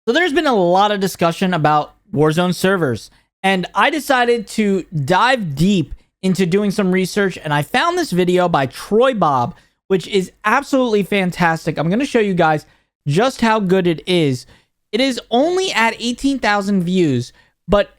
So there's been a lot of discussion about Warzone servers, and I decided to dive deep into doing some research, and I found this video by Troy Bob, which is absolutely fantastic. I'm going to show you guys just how good it is. It is only at 18,000 views, but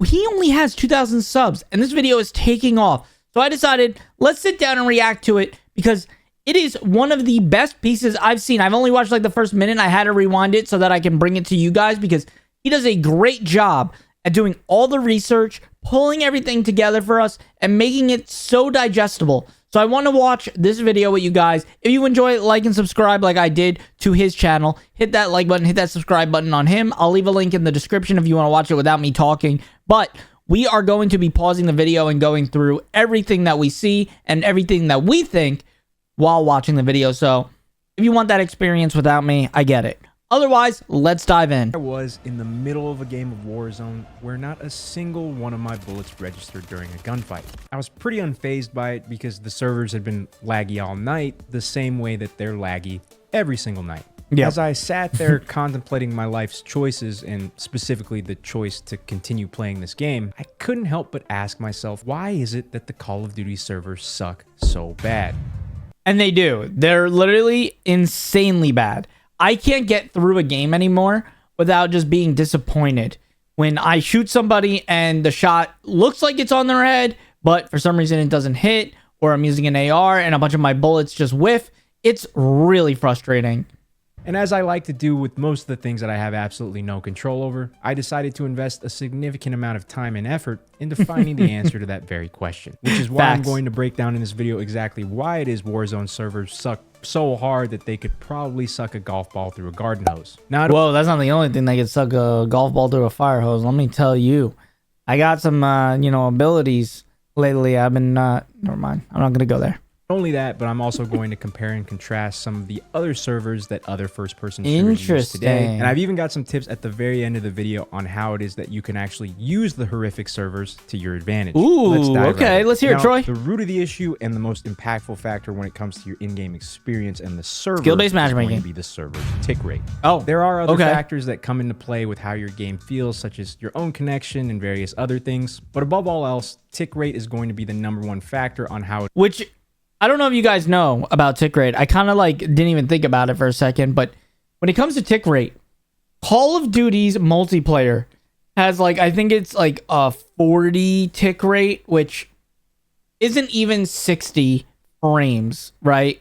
he only has 2,000 subs, and this video is taking off. So I decided, let's sit down and react to it, because it is one of the best pieces I've seen. I've only watched like the first minute. I had to rewind it so that I can bring it to you guys, because he does a great job at doing all the research, pulling everything together for us, and making it so digestible. So I want to watch this video with you guys. If you enjoy it, like and subscribe like I did to his channel. Hit that like button, hit that subscribe button on him. I'll leave a link in the description if you want to watch it without me talking. But we are going to be pausing the video and going through everything that we see and everything that we think while watching the video. So if you want that experience without me, I get it. Otherwise, let's dive in. I was in the middle of a game of Warzone where not a single one of my bullets registered during a gunfight. I was pretty unfazed by it because the servers had been laggy all night, the same way that they're laggy every single night. Yep. As I sat there contemplating my life's choices, and specifically the choice to continue playing this game, I couldn't help but ask myself, why is it that the Call of Duty servers suck so bad? And they do. They're literally insanely bad. I can't get through a game anymore without just being disappointed. When I shoot somebody and the shot looks like it's on their head, but for some reason it doesn't hit, or I'm using an AR and a bunch of my bullets just whiff, it's really frustrating. And as I like to do with most of the things that I have absolutely no control over, I decided to invest a significant amount of time and effort into finding the answer to that very question. Which is why I'm going to break down in this video exactly why it is Warzone servers suck so hard that they could probably suck a golf ball through a garden hose. Now, whoa, that's not the only thing that could suck a golf ball through a fire hose. Let me tell you, I got some, abilities lately. I've been, never mind. I'm not going to go there. Not only that, but I'm also going to compare and contrast some of the other servers that other first-person shooters use today. And I've even got some tips at the very end of the video on how it is that you can actually use the horrific servers to your advantage. Ooh, okay, let's hear it, Troy. The root of the issue and the most impactful factor when it comes to your in-game experience and the server skill-based matchmaking is going to be the server's tick rate. Oh, there are other factors that come into play with how your game feels, such as your own connection and various other things. But above all else, tick rate is going to be the #1 factor on how it... Which... I don't know if you guys know about tick rate. I kind of didn't even think about it for a second, but when it comes to tick rate, Call of Duty's multiplayer has I think it's a 40 tick rate, which isn't even 60 frames, right?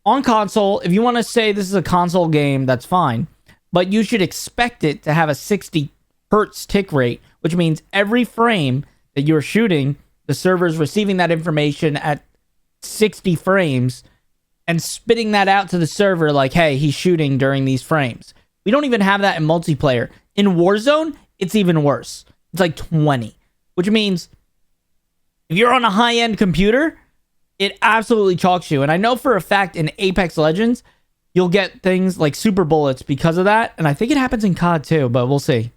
On console, if you want to say this is a console game, that's fine, but you should expect it to have a 60 hertz tick rate, which means every frame that you're shooting, the server's receiving that information at 60 frames and spitting that out to the server hey, he's shooting during these frames. We don't even have that in multiplayer. In Warzone, it's even worse. It's 20, which means if you're on a high-end computer, it absolutely chalks you. And I know for a fact in Apex Legends, you'll get things like super bullets because of that. And I think it happens in COD too, but we'll see.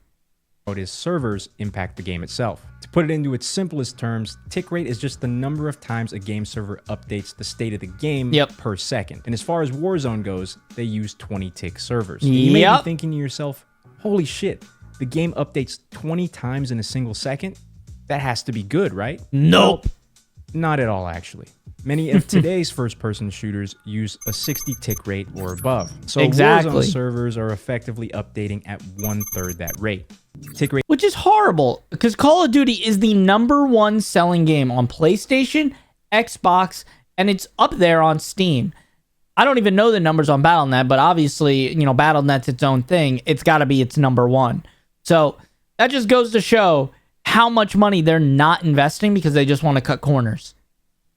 It is servers impact the game itself. To put it into its simplest terms, tick rate is just the number of times a game server updates the state of the game per second. And as far as Warzone goes, they use 20 tick servers. You may be thinking to yourself, holy shit, the game updates 20 times in a single second? That has to be good, right? Nope. Not at all, actually. Many of today's first-person shooters use a 60 tick rate or above. So Warzone servers are effectively updating at 1/3 that rate. Tick rate, which is horrible, because Call of Duty is the #1 selling game on PlayStation, Xbox, and it's up there on Steam. I don't even know the numbers on Battle.net, but obviously, Battle.net's its own thing. It's got to be its #1. So that just goes to show how much money they're not investing because they just want to cut corners.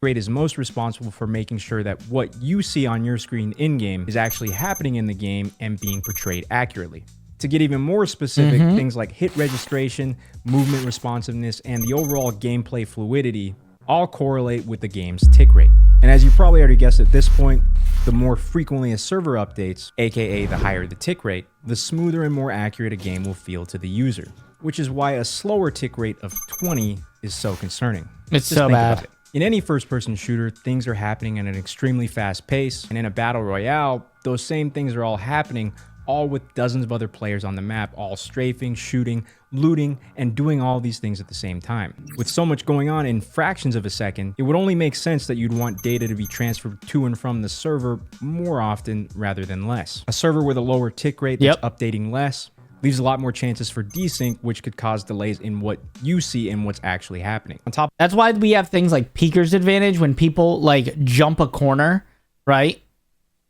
Rate is most responsible for making sure that what you see on your screen in-game is actually happening in the game and being portrayed accurately. To get even more specific, things like hit registration, movement responsiveness, and the overall gameplay fluidity all correlate with the game's tick rate. And as you probably already guessed at this point, the more frequently a server updates, aka the higher the tick rate, the smoother and more accurate a game will feel to the user. Which is why a slower tick rate of 20 is so concerning. It's so bad. In any first-person shooter, things are happening at an extremely fast pace, and in a battle royale, those same things are all happening all with dozens of other players on the map, all strafing, shooting, looting, and doing all these things at the same time. With so much going on in fractions of a second, it would only make sense that you'd want data to be transferred to and from the server more often rather than less. A server with a lower tick rate that's updating less leaves a lot more chances for desync, which could cause delays in what you see and what's actually happening. On top, that's why we have things like peeker's advantage. When people like jump a corner, right?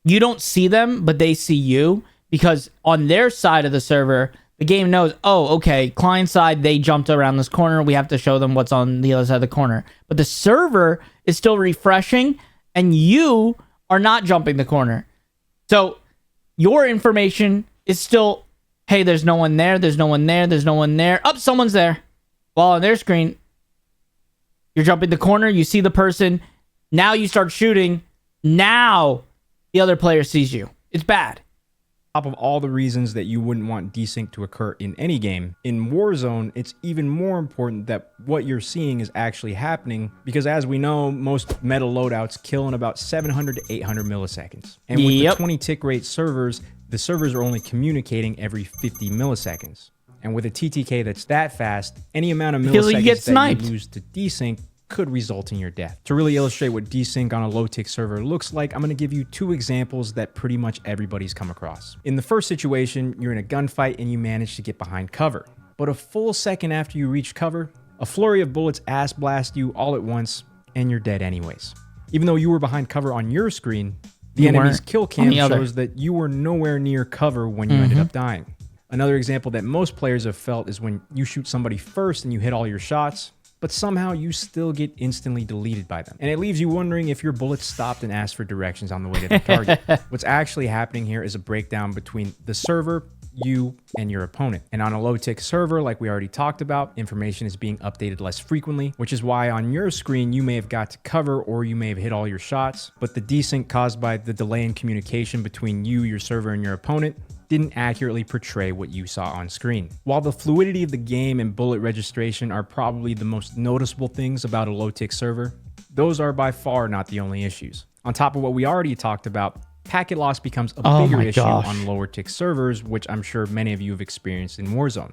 You don't see them, but they see you, because on their side of the server, the game knows, oh, okay, client side, they jumped around this corner. We have to show them what's on the other side of the corner. But the server is still refreshing, and you are not jumping the corner. So your information is still, hey, there's no one there, there's no one there, there's no one there. Oh, someone's there. While on their screen, you're jumping the corner, you see the person, now you start shooting, now the other player sees you. It's bad. On top of all the reasons that you wouldn't want desync to occur in any game, in Warzone, it's even more important that what you're seeing is actually happening, because as we know, most meta loadouts kill in about 700 to 800 milliseconds. And with the 20 tick rate servers, the servers are only communicating every 50 milliseconds. And with a TTK that's that fast, any amount of milliseconds that you lose to desync could result in your death. To really illustrate what desync on a low tick server looks like, I'm going to give you two examples that pretty much everybody's come across. In the first situation, you're in a gunfight and you manage to get behind cover. But a full second after you reach cover, a flurry of bullets ass blast you all at once, and you're dead anyways. Even though you were behind cover on your screen, the enemy's kill cam shows that you were nowhere near cover when you ended up dying. Another example that most players have felt is when you shoot somebody first and you hit all your shots, but somehow you still get instantly deleted by them. And it leaves you wondering if your bullets stopped and asked for directions on the way to the target. What's actually happening here is a breakdown between the server, you, and your opponent. And on a low tick server, like we already talked about, information is being updated less frequently, which is why on your screen, you may have got to cover or you may have hit all your shots, but the desync caused by the delay in communication between you, your server, and your opponent didn't accurately portray what you saw on screen. While the fluidity of the game and bullet registration are probably the most noticeable things about a low tick server, those are by far not the only issues. On top of what we already talked about, packet loss becomes a bigger issue on lower tick servers, which I'm sure many of you have experienced in Warzone.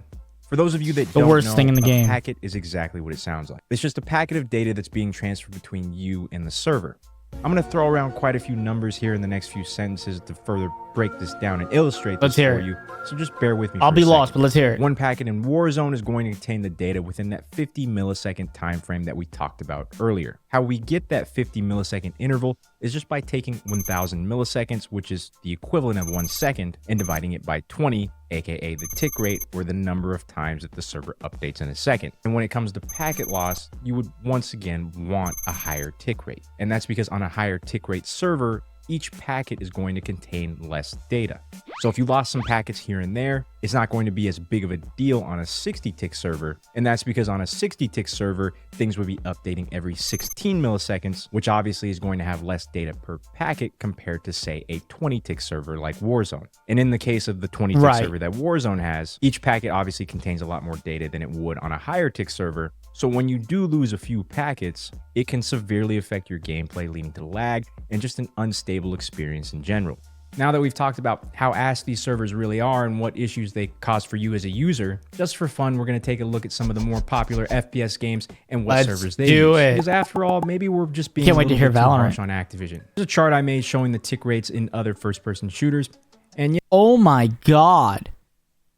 For those of you that don't know, thing in the game. A packet is exactly what it sounds like. It's just a packet of data that's being transferred between you and the server. I'm going to throw around quite a few numbers here in the next few sentences to further break this down and illustrate this for you. So just bear with me. I'll be lost, but let's hear it. One packet in Warzone is going to contain the data within that 50 millisecond time frame that we talked about earlier. How we get that 50 millisecond interval is just by taking 1000 milliseconds, which is the equivalent of 1 second, and dividing it by 20, aka the tick rate, or the number of times that the server updates in a second. And when it comes to packet loss, you would once again want a higher tick rate. And that's because on a higher tick rate server, each packet is going to contain less data. So if you lost some packets here and there, it's not going to be as big of a deal on a 60 tick server. And that's because on a 60 tick server, things would be updating every 16 milliseconds, which obviously is going to have less data per packet compared to, say, a 20 tick server like Warzone. And in the case of the 20 tick server that Warzone has, each packet obviously contains a lot more data than it would on a higher tick server. So when you do lose a few packets, it can severely affect your gameplay, leading to lag and just an unstable experience in general. Now that we've talked about how ass these servers really are and what issues they cause for you as a user, just for fun, we're going to take a look at some of the more popular FPS games and what servers they use. Because after all, maybe we're just being a little bit too harsh on Activision. There's a chart I made showing the tick rates in other first-person shooters. And oh my god.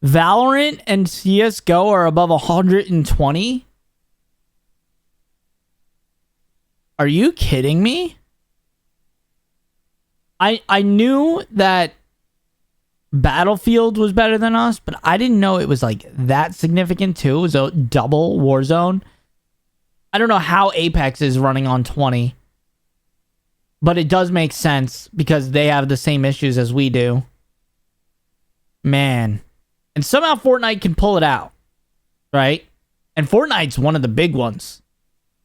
Valorant and CSGO are above 120? Are you kidding me? I knew that Battlefield was better than us, but I didn't know it was like that significant too. It was a double Warzone. I don't know how Apex is running on 20, but it does make sense because they have the same issues as we do. Man. And somehow Fortnite can pull it out, right? And Fortnite's one of the big ones.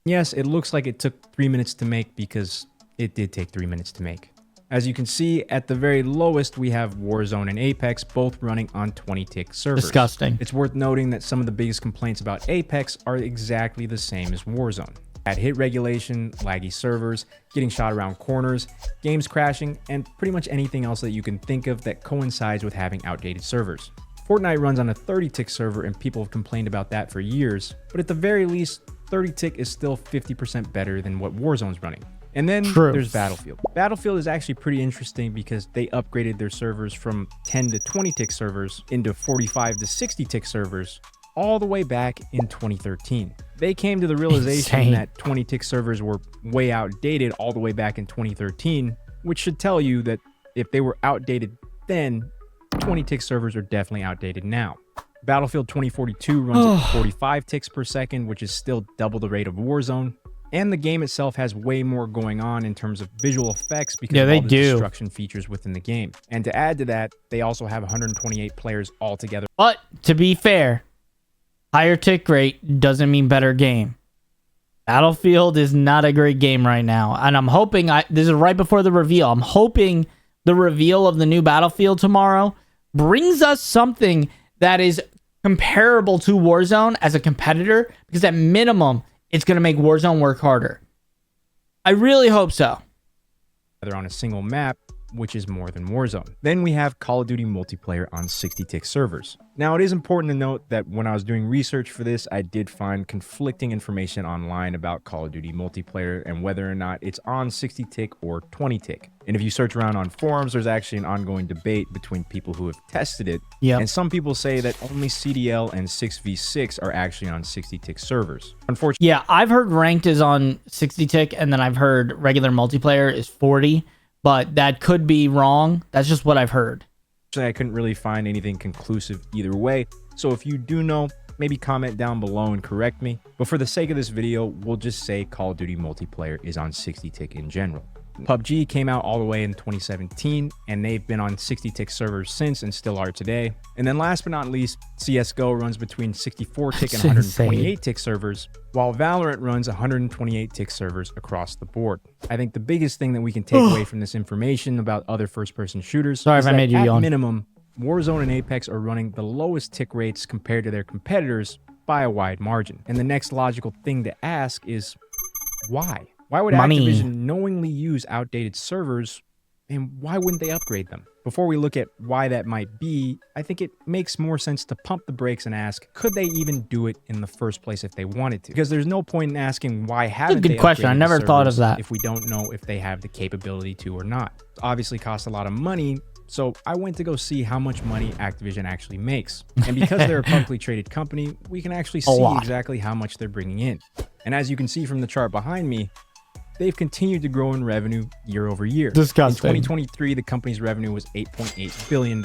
Yes, it looks like it took 3 minutes to make because it did take 3 minutes to make. As you can see, at the very lowest, we have Warzone and Apex, both running on 20 tick servers. Disgusting. It's worth noting that some of the biggest complaints about Apex are exactly the same as Warzone. Bad hit regulation, laggy servers, getting shot around corners, games crashing, and pretty much anything else that you can think of that coincides with having outdated servers. Fortnite runs on a 30-tick server and people have complained about that for years, but at the very least, 30-tick is still 50% better than what Warzone's running. And then there's Battlefield. Battlefield is actually pretty interesting because they upgraded their servers from 10 to 20-tick servers into 45 to 60-tick servers all the way back in 2013. They came to the realization that 20-tick servers were way outdated all the way back in 2013, which should tell you that if they were outdated then, 20-tick servers are definitely outdated now. Battlefield 2042 runs at 45 ticks per second, which is still double the rate of Warzone. And the game itself has way more going on in terms of visual effects because of all the destruction features within the game. And to add to that, they also have 128 players altogether. But to be fair, higher tick rate doesn't mean better game. Battlefield is not a great game right now. And I'm hoping, this is right before the reveal, I'm hoping the reveal of the new Battlefield tomorrow brings us something that is comparable to Warzone as a competitor, because at minimum, it's going to make Warzone work harder. I really hope so. They're on a single map, which is more than Warzone. Then we have Call of Duty multiplayer on 60-tick servers. Now, it is important to note that when I was doing research for this, I did find conflicting information online about Call of Duty multiplayer and whether or not it's on 60-tick or 20-tick. And if you search around on forums, there's actually an ongoing debate between people who have tested it. And some people say that only CDL and 6v6 are actually on 60-tick servers. Unfortunately, yeah, I've heard ranked is on 60-tick, and then I've heard regular multiplayer is 40. But that could be wrong. That's just what I've heard. I couldn't really find anything conclusive either way. So if you do know, maybe comment down below and correct me. But for the sake of this video, we'll just say Call of Duty multiplayer is on 60-tick in general. PUBG came out all the way in 2017, and they've been on 60-tick servers since and still are today. And then last but not least, CSGO runs between 64-tick and 128-tick servers, while Valorant runs 128-tick servers across the board. I think the biggest thing that we can take away from this information about other first-person shooters is that at minimum, Warzone and Apex are running the lowest tick rates compared to their competitors by a wide margin. And the next logical thing to ask is, why? Why would Activision knowingly use outdated servers, and why wouldn't they upgrade them? Before we look at why that might be, I think it makes more sense to pump the brakes and ask, could they even do it in the first place if they wanted to? Because there's no point in asking why haven't they upgraded the servers. That's a good question. I never thought of that. If we don't know if they have the capability to or not. It obviously costs a lot of money, so I went to go see how much money Activision actually makes. And because they're a publicly traded company, we can actually see exactly how much they're bringing in. And as you can see from the chart behind me, they've continued to grow in revenue year over year. Disgusting. In 2023, the company's revenue was $8.8 billion.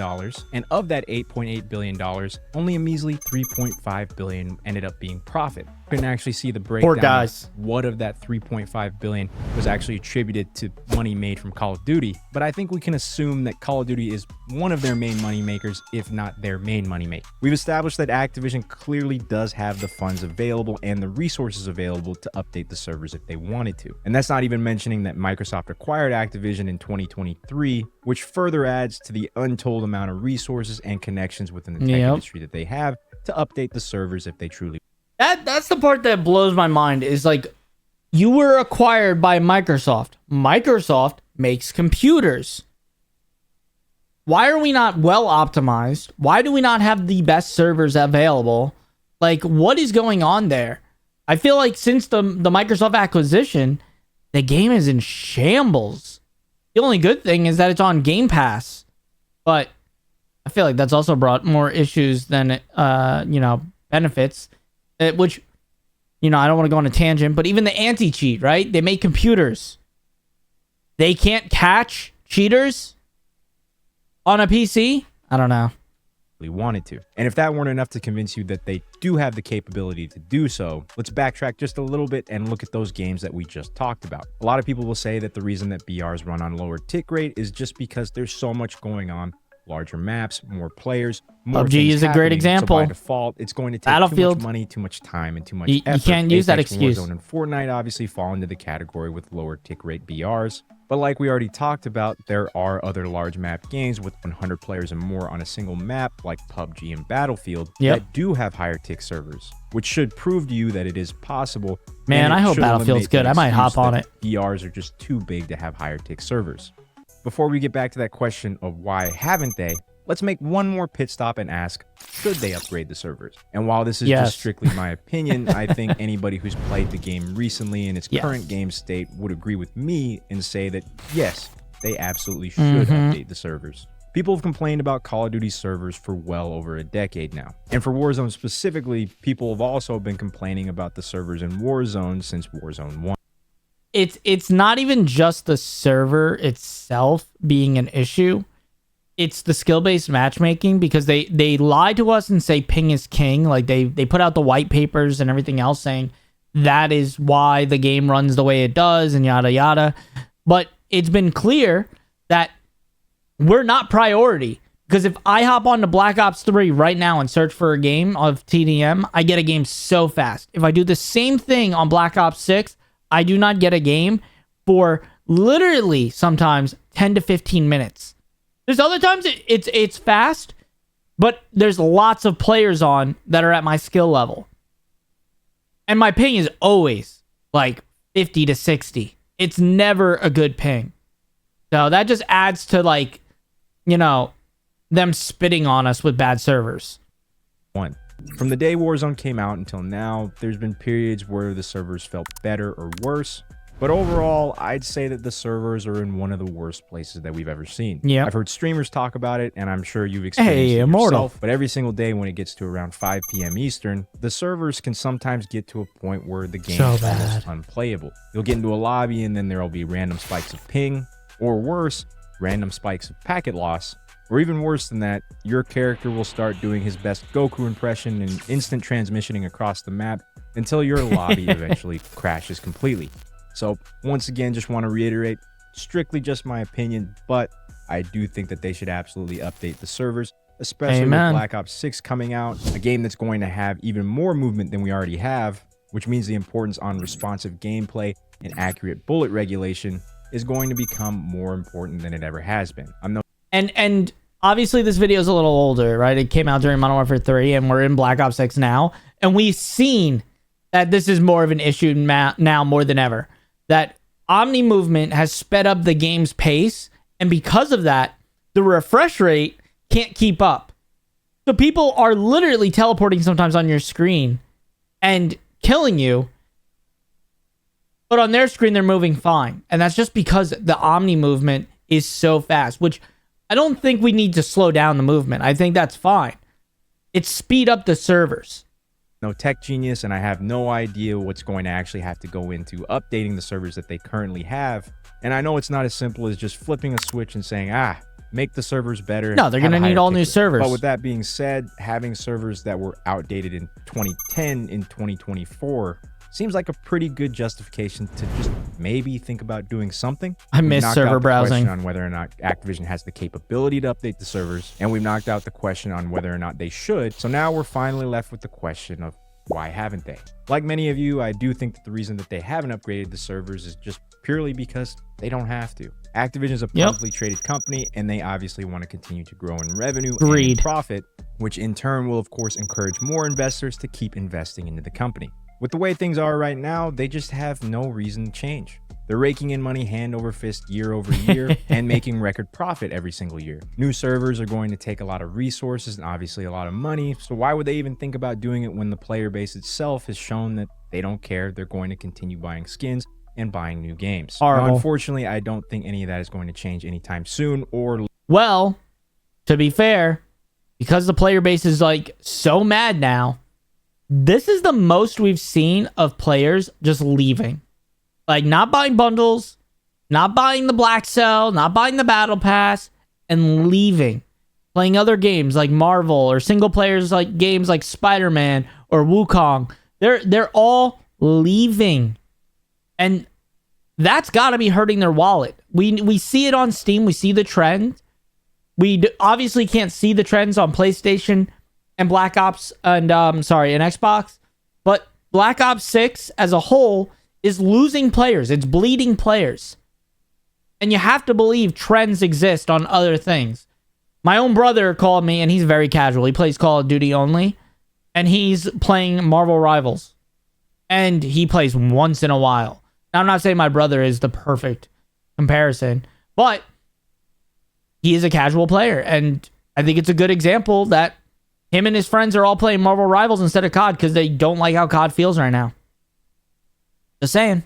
And of that $8.8 billion, only a measly $3.5 billion ended up being profit. Couldn't actually see the breakdown of what of that $3.5 billion was actually attributed to money made from Call of Duty. But I think we can assume that Call of Duty is one of their main money makers, if not their main money maker. We've established that Activision clearly does have the funds available and the resources available to update the servers if they wanted to. And that's not even mentioning that Microsoft acquired Activision in 2023, which further adds to the untold amount of resources and connections within the tech industry that they have to update the servers if they truly. That's the part that blows my mind, is like, you were acquired by Microsoft. Microsoft makes computers. Why are we not well optimized? Why do we not have the best servers available? Like, what is going on there? I feel like since the Microsoft acquisition, the game is in shambles. The only good thing is that it's on Game Pass. But I feel like that's also brought more issues than, benefits. Which, I don't want to go on a tangent, but even the anti-cheat, right? They make computers. They can't catch cheaters on a PC? I don't know. Wanted to. And if that weren't enough to convince you that they do have the capability to do so, let's backtrack just a little bit and look at those games that we just talked about. A lot of people will say that the reason that BRs run on lower tick rate is just because there's so much going on larger maps, more players, more PUBG things is a great happening. example. So by default, it's going to take too Battlefield. much money, too much time, and too much You effort. can't use that Apex, excuse. Warzone, and Fortnite obviously fall into the category with lower tick rate BRs. But like we already talked about, there are other large map games with 100 players and more on a single map, like PUBG and Battlefield, that do have higher tick servers, which should prove to you that it is possible. Man, I hope Battlefield's good. I might hop on it. BRs are just too big to have higher tick servers. Before we get back to that question of why haven't they, let's make one more pit stop and ask, should they upgrade the servers? And while this is just strictly my opinion, I think anybody who's played the game recently in its current game state would agree with me and say that, yes, they absolutely should update the servers. People have complained about Call of Duty servers for well over a decade now. And for Warzone specifically, people have also been complaining about the servers in Warzone since Warzone 1. It's not even just the server itself being an issue. It's the skill-based matchmaking, because they lie to us and say ping is king. Like they put out the white papers and everything else saying that is why the game runs the way it does and yada yada. But it's been clear that we're not priority, because if I hop onto Black Ops 3 right now and search for a game of TDM, I get a game so fast. If I do the same thing on Black Ops 6, I do not get a game for literally sometimes 10 to 15 minutes. There's other times it's fast, but there's lots of players on that are at my skill level. And my ping is always like 50 to 60. It's never a good ping. So that just adds to, like, you know, them spitting on us with bad servers. From the day Warzone came out until now, there's been periods where the servers felt better or worse. But overall, I'd say that the servers are in one of the worst places that we've ever seen. Yeah, I've heard streamers talk about it, and I'm sure you've experienced it yourself. But every single day when it gets to around 5 p.m. Eastern, the servers can sometimes get to a point where the game is almost unplayable. You'll get into a lobby, and then there'll be random spikes of ping, or worse, random spikes of packet loss. Or even worse than that, your character will start doing his best Goku impression and instant transmissioning across the map until your lobby eventually crashes completely. So once again, just want to reiterate, strictly just my opinion, but I do think that they should absolutely update the servers, especially with Black Ops 6 coming out, a game that's going to have even more movement than we already have, which means the importance on responsive gameplay and accurate bullet regulation is going to become more important than it ever has been. And obviously this video is a little older, right? It came out during Modern Warfare 3, and we're in Black Ops 6 now, and we've seen that this is more of an issue now more than ever. That Omni movement has sped up the game's pace, and because of that, the refresh rate can't keep up. So people are literally teleporting sometimes on your screen and killing you, but on their screen they're moving fine. And that's just because the Omni movement is so fast, which I don't think we need to slow down the movement. I think that's fine. It's speed up the servers. No tech genius, and I have no idea what's going to actually have to go into updating the servers that they currently have. And I know it's not as simple as just flipping a switch and saying, make the servers better. No, they're going to need all new servers. But with that being said, having servers that were outdated in 2010 in 2024 seems like a pretty good justification to just maybe think about doing something. I miss server browsing. On whether or not Activision has the capability to update the servers, and we've knocked out the question on whether or not they should. So now we're finally left with the question of why haven't they? Like many of you, I do think that the reason that they haven't upgraded the servers is just purely because they don't have to. Activision is a publicly traded company, and they obviously want to continue to grow in revenue and profit, which in turn will of course encourage more investors to keep investing into the company. With the way things are right now, they just have no reason to change. They're raking in money hand over fist year over year and making record profit every single year. New servers are going to take a lot of resources and obviously a lot of money. So why would they even think about doing it when the player base itself has shown that they don't care? They're going to continue buying skins and buying new games. Now, unfortunately, I don't think any of that is going to change anytime soon. Well, to be fair, because the player base is like so mad now, this is the most we've seen of players just leaving. Like, not buying bundles, not buying the Black Cell, not buying the Battle Pass, and leaving. Playing other games like Marvel or single players like games like Spider-Man or Wukong. They're all leaving. And that's got to be hurting their wallet. We see it on Steam. We see the trend. We obviously can't see the trends on PlayStation and Black Ops and and Xbox, but Black Ops 6 as a whole is losing players. It's bleeding players. And you have to believe trends exist on other things. My own brother called me, and he's very casual. He plays Call of Duty only, and he's playing Marvel Rivals. And he plays once in a while. Now, I'm not saying my brother is the perfect comparison, but he is a casual player, and I think it's a good example that him and his friends are all playing Marvel Rivals instead of COD because they don't like how COD feels right now. Just saying.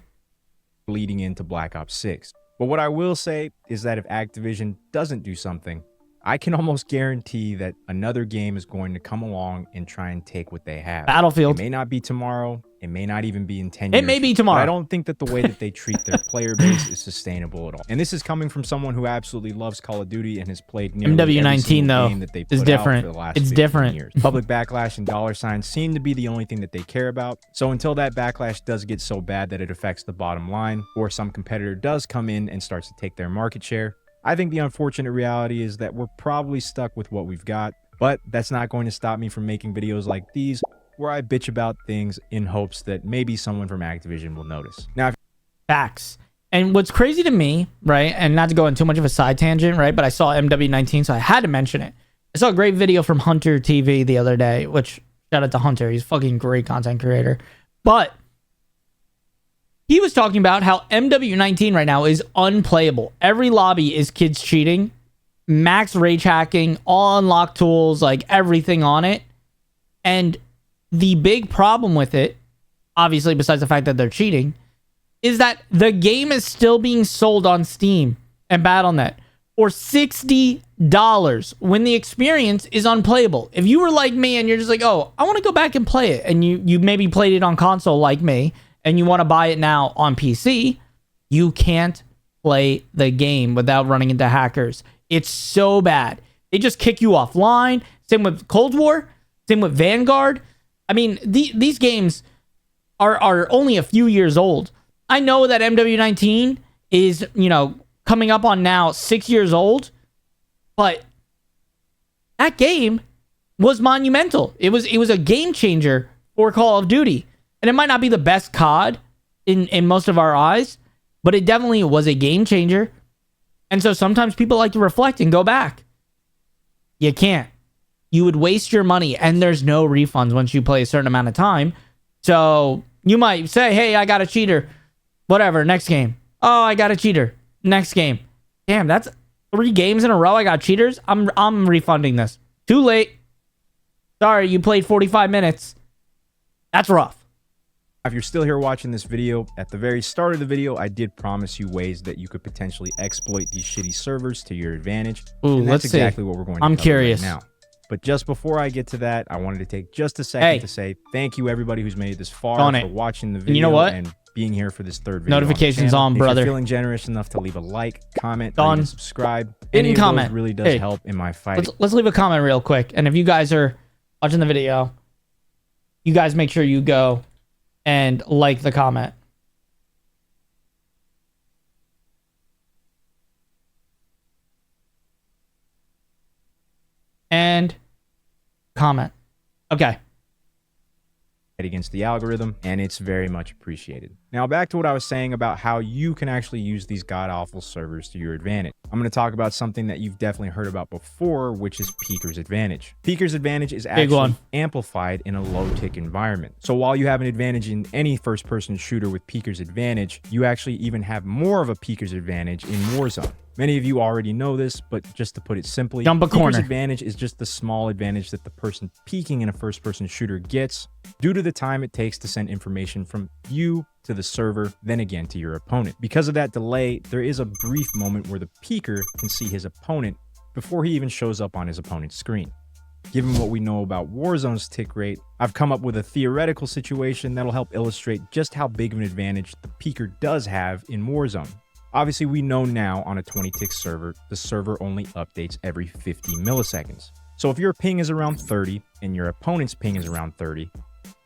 Leading into Black Ops 6. But what I will say is that if Activision doesn't do something, I can almost guarantee that another game is going to come along and try and take what they have. Battlefield. It may not be tomorrow. It may not even be in 10 years. It may be tomorrow. But I don't think that the way that they treat their player base is sustainable at all. And this is coming from someone who absolutely loves Call of Duty and has played nearly every MW19 single though game that they is put different. out for the last It's 15 different. years. Public backlash and dollar signs seem to be the only thing that they care about. So until that backlash does get so bad that it affects the bottom line, or some competitor does come in and starts to take their market share, I think the unfortunate reality is that we're probably stuck with what we've got. But that's not going to stop me from making videos like these, where I bitch about things in hopes that maybe someone from Activision will notice. Now, Facts. And what's crazy to me, right, and not to go on too much of a side tangent, right, but I saw MW19, so I had to mention it. I saw a great video from Hunter TV the other day, which, shout out to Hunter. He's a fucking great content creator. But he was talking about how MW19 right now is unplayable. Every lobby is kids cheating, max rage hacking, all unlocked tools, like everything on it. And the big problem with it, obviously besides the fact that they're cheating, is that the game is still being sold on Steam and Battle.net for $60 when the experience is unplayable. If you were like me and you're just like, oh, I want to go back and play it, and you maybe played it on console like me, and you want to buy it now on PC, you can't play the game without running into hackers. It's so bad. They just kick you offline. Same with Cold War. Same with Vanguard. I mean, these games are only a few years old. I know that MW19 is, coming up on now 6 years old, but that game was monumental. It was a game changer for Call of Duty. And it might not be the best COD in most of our eyes, but it definitely was a game changer. And so sometimes people like to reflect and go back. You can't. You would waste your money, and there's no refunds once you play a certain amount of time. So you might say, hey, I got a cheater. Whatever, next game. Oh, I got a cheater. Next game. Damn, that's 3 games in a row I got cheaters. I'm refunding this. Too late. Sorry, you played 45 minutes. That's rough. if you're still here watching this video, at the very start of the video, I did promise you ways that you could potentially exploit these shitty servers to your advantage. Ooh, and that's let's see. exactly what we're going to I'm cover curious right now. But just before I get to that, I wanted to take just a second to say thank you everybody who's made it this far for watching the video, and you know what? And being here for this third video. Notifications on, brother. If you're feeling generous enough to leave a like, comment, Done. and subscribe, Didn't comment. really does help in my fight. Let's leave a comment real quick. And if you guys are watching the video, you guys make sure you go and like the comment. And comment. Okay. Against the algorithm, and it's very much appreciated. Now back to what I was saying about how you can actually use these god-awful servers to your advantage. I'm going to talk about something that you've definitely heard about before, which is Peeker's Advantage. Peeker's Advantage is actually amplified in a low-tick environment. So while you have an advantage in any first-person shooter with Peeker's Advantage, you actually even have more of a Peeker's Advantage in Warzone. Many of you already know this, but just to put it simply, Peeker's Advantage is just the small advantage that the person peeking in a first-person shooter gets due to the time it takes to send information from you to the server, then again to your opponent. Because of that delay, there is a brief moment where the peeker can see his opponent before he even shows up on his opponent's screen. Given what we know about Warzone's tick rate, I've come up with a theoretical situation that'll help illustrate just how big of an advantage the peeker does have in Warzone. Obviously, we know now on a 20-tick server, the server only updates every 50 milliseconds. So if your ping is around 30 and your opponent's ping is around 30,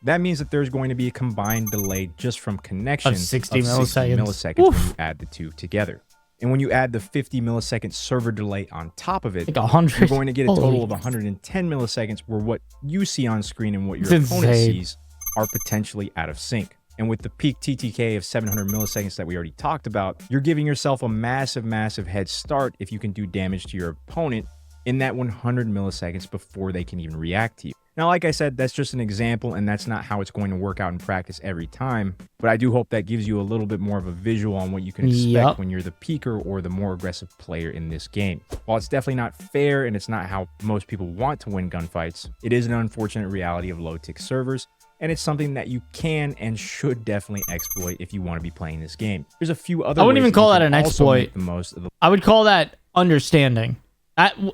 that means that there's going to be a combined delay just from connection of 60 milliseconds when you add the two together. And when you add the 50 millisecond server delay on top of it, Like 100. you're going to get a total Holy. of 110 milliseconds where what you see on screen and what your It's opponent insane. sees are potentially out of sync. And with the peak TTK of 700 milliseconds that we already talked about, you're giving yourself a massive, massive head start if you can do damage to your opponent in that 100 milliseconds before they can even react to you. Now, like I said, that's just an example, and that's not how it's going to work out in practice every time. But I do hope that gives you a little bit more of a visual on what you can expect when you're the peaker or the more aggressive player in this game. While it's definitely not fair and it's not how most people want to win gunfights, it is an unfortunate reality of low-tick servers, and it's something that you can and should definitely exploit if you want to be playing this game. There's a few other I wouldn't ways even call you that can an also exploit. make the most of the I would call that understanding. An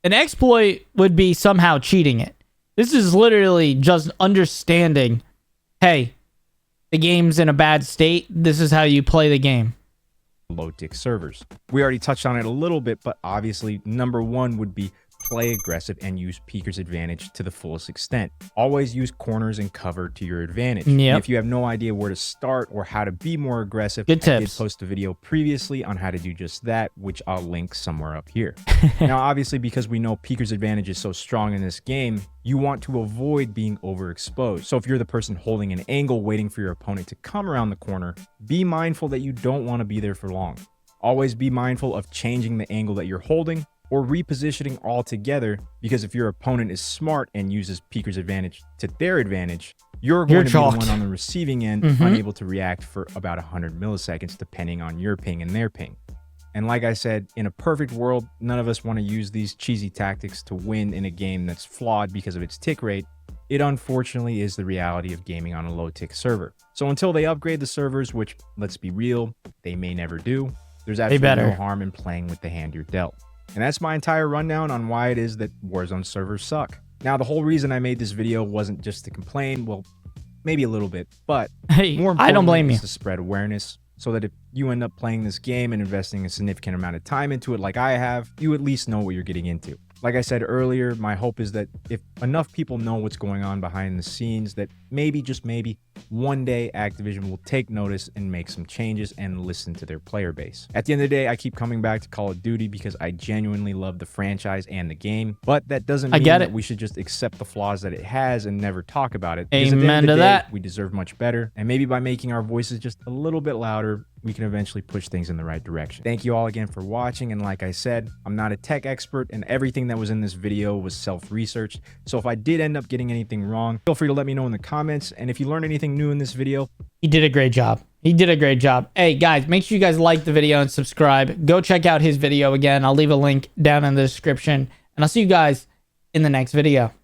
exploit would be somehow cheating it. This is literally just understanding, hey, the game's in a bad state. This is how you play the game. low-tick servers. We already touched on it a little bit, but obviously number one would be play aggressive and use peeker's advantage to the fullest extent. Always use corners and cover to your advantage. Yep. And if you have no idea where to start or how to be more aggressive, Good I did tips. post a video previously on how to do just that, which I'll link somewhere up here. Now, obviously, because we know peeker's advantage is so strong in this game, you want to avoid being overexposed. So if you're the person holding an angle waiting for your opponent to come around the corner, be mindful that you don't want to be there for long. Always be mindful of changing the angle that you're holding or repositioning altogether, because if your opponent is smart and uses peeker's advantage to their advantage, you're going to be the one on the receiving end, unable to react for about 100 milliseconds, depending on your ping and their ping. And like I said, in a perfect world, none of us want to use these cheesy tactics to win in a game that's flawed because of its tick rate. It unfortunately is the reality of gaming on a low tick server. So until they upgrade the servers, which, let's be real, they may never do, there's absolutely no harm in playing with the hand you're dealt. And that's my entire rundown on why it is that Warzone servers suck. Now, the whole reason I made this video wasn't just to complain, well, maybe a little bit, but Hey, more I don't blame importantly you. is to spread awareness so that if you end up playing this game and investing a significant amount of time into it like I have, you at least know what you're getting into. Like I said earlier, my hope is that if enough people know what's going on behind the scenes, that maybe, just maybe, one day Activision will take notice and make some changes and listen to their player base. At the end of the day, I keep coming back to Call of Duty because I genuinely love the franchise and the game, but that doesn't mean that we should just accept the flaws that it has and never talk about it. Because at the end of the day, we deserve much better, and maybe by making our voices just a little bit louder, we can eventually push things in the right direction. Thank you all again for watching, and like I said, I'm not a tech expert, and everything that was in this video was self-researched, so if I did end up getting anything wrong, feel free to let me know in the comments, and if you learned anything new in this video, He did a great job. He did a great job. Hey, guys, make sure you guys like the video and subscribe. Go check out his video again. I'll leave a link down in the description, and I'll see you guys in the next video.